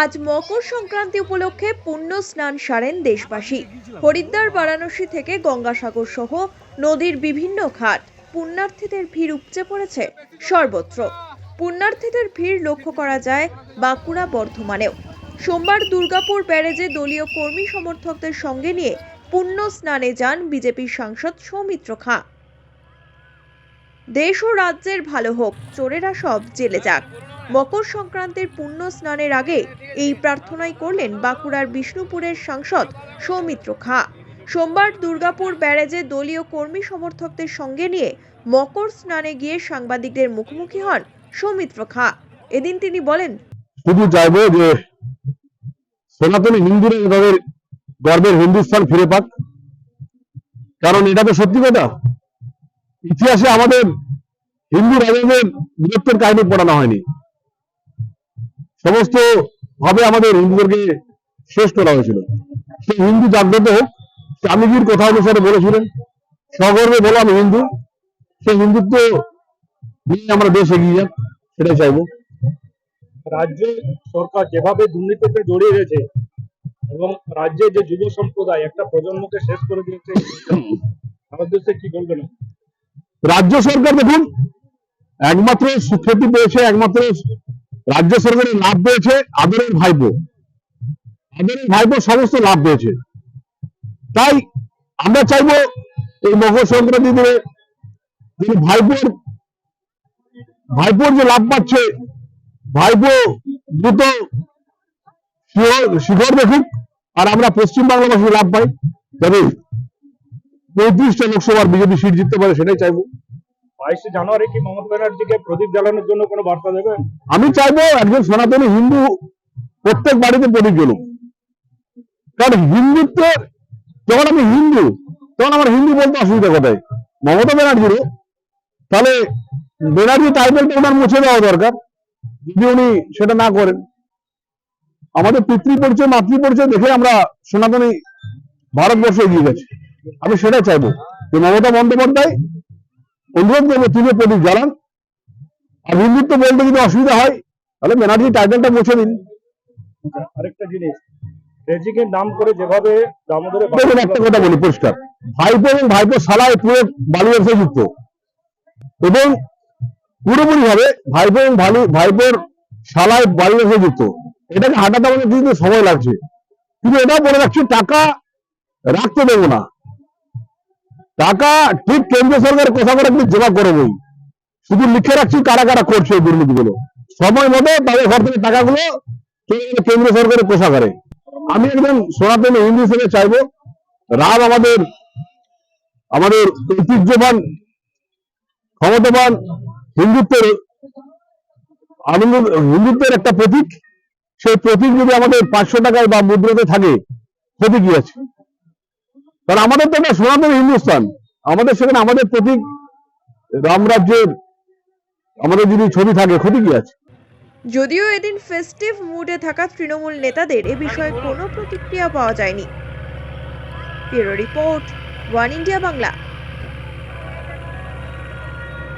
আজ মকর সংক্রান্তি উপলক্ষে পুণ্য স্নান সারেন দেশবাসী। হরিদ্বার বারাণসী থেকে গঙ্গাসাগর সহ নদীর বিভিন্ন ঘাট পুণ্যার্থীদের ভিড় উপচে পড়েছে সর্বত্র। পুণ্যার্থীদের ভিড় লক্ষ্য করা যায় বাঁকুড়া বর্ধমানেও। সোমবার দুর্গাপুর ব্যারেজে দলীয় কর্মী সমর্থকদের সঙ্গে নিয়ে পুণ্য স্নানে যান বিজেপির সাংসদ সৌমিত্র খাঁ। দেশ ও রাজ্যের ভালো হোক, চোরেরা সব জেলে যাক। মকর সংক্রান্তির পুণ্য স্নানের আগে এই প্রার্থনাই করলেন বাঁকুড়ার বিষ্ণুপুরের সাংসদ সৌমিত্র খাঁ। সোমবার দুর্গাপুর ব্যারেজে দলীয় কর্মী সমর্থকদের সঙ্গে নিয়ে মকর স্নানে গিয়ে সাংবাদিকদের মুখোমুখি হন সৌমিত্র খাঁ। এদিন তিনি বলেন, শুধু চাইবো যে সনাতনী হিন্দুরা তাদের গর্বের হিন্দুস্থান ফিরে পাক, কারণ এটা তো সত্যি কথা। ইতিহাসে আমাদের হিন্দু রাজাদের বীরত্বের কাহিনী পড়ানো হয়নি, সমস্ত ভাবে আমাদের হিন্দুদেরকে শেষ করা হয়েছিল। সেই হিন্দু জাগ্রত হোক, স্বামীজির কথা অনুসারে বলেছিলেন সগর্বে বলো আমি হিন্দু, সেই হিন্দুত্ব নিয়ে আমরা দেশ এগিয়ে যাক, সেটাই চাইবো। রাজ্য সরকার যেভাবে দুর্নীতিতে জড়িয়ে রয়েছে এবং রাজ্যে যে যুব সম্প্রদায় একটা প্রজন্মকে শেষ করে দিয়েছে, আমার দেশে কি বলবেন? রাজ্য সরকার দেখুন, একমাত্র স্বীকৃতি পেয়েছে, একমাত্র রাজ্য সরকারের লাভ পেয়েছে আদরের ভাইপো। আদরের ভাইপো সমস্ত লাভ পেয়েছে। তাই আমরা চাইবো এই মকর সংক্রান্তি দিনে যিনি ভাইপোর যে লাভ পাচ্ছে, ভাইপো দ্রুত শিখর দেখুক আর আমরা পশ্চিমবাংলাবাসী লাভ পাই, তবে 35টা লোকসভার বিজেপি সিট জিততে পারে, সেটাই চাইবো। 22শে জানুয়ারি কি মমতা ব্যানার্জিকে প্রদীপ জ্বালানোর জন্য কোনো বার্তা দেবেন? আমি চাইবো একজন সনাতনী হিন্দু প্রত্যেক বাড়িতে প্রদীপ জ্বলুক, কারণ হিন্দুত্বের যখন আমি হিন্দু তখন আমার হিন্দু বলতে অসুবিধা কোথায়? মমতা ব্যানার্জিরও তাহলে ব্যানার্জি টাইটেলটা ওনার মুছে দেওয়া দরকার, যদি উনি সেটা না করেন। আমাদের পিতৃ পরিচয় মাতৃ পরিচয় দেখে আমরা সনাতনী ভারতবর্ষ এগিয়ে গেছে। আমি সেটাই চাইবো যে মমতা বন্দ্যোপাধ্যায় অনুরোধ করবো তিনি প্রদীপ জ্বালান, আর হিন্দুত্ব বলতে যদি অসুবিধা হয় তাহলে ব্যানার্জি টাইটেলটা মুছে দিন। আরেকটা জিনিস, রেজিকের নাম করে যেভাবে দামোদরে দেখুন, একটা কথা বলি পরিষ্কার, ভাইপো এবং ভাইপো শালায় পুরো বালু ব্যবসায় যুক্ত, এবং পুরোপুরি ভাবে ভাইপো এবং ভাইপোর শালায় বালু ব্যবসায় যুক্ত। এটাকে হাঁটাতে আমাদের কিন্তু সময় লাগছে, কিন্তু এটাও বলে রাখছি টাকা রাখতে দেবো না। টাকা ঠিক কেন্দ্র সরকারের কথা করে কিন্তু জমা করবোই, শুধু লিখে রাখছি কারা কারা করছে এই দুর্নীতিগুলো। সময় মতো তাদের ঘর থেকে টাকাগুলো কেন্দ্র সরকারের কোষাগারে। আমি একজন সনাতনী হিন্দু হিসেবে চাইবো রাম আমাদের ঐতিহ্যবান ক্ষমতাবান হিন্দুত্বের একটা প্রতীক। সেই প্রতীক যদি আমাদের 500 টাকায় বা মুদ্রাতে থাকে, ক্ষতি কি আছে? কারণ আমাদের তো একটা সনাতনী হিন্দুস্তান, আমাদের সেখানে আমাদের প্রতীক রামরাজ্যের আমাদের যদি ছবি থাকে, ক্ষতি কি আছে? যদিও এদিন ফেস্টিভ মুডে থাকা তৃণমূল নেতাদের এ বিষয়ে কোনো প্রতিক্রিয়া পাওয়া যায়নি। Bureau report, one India Bangla.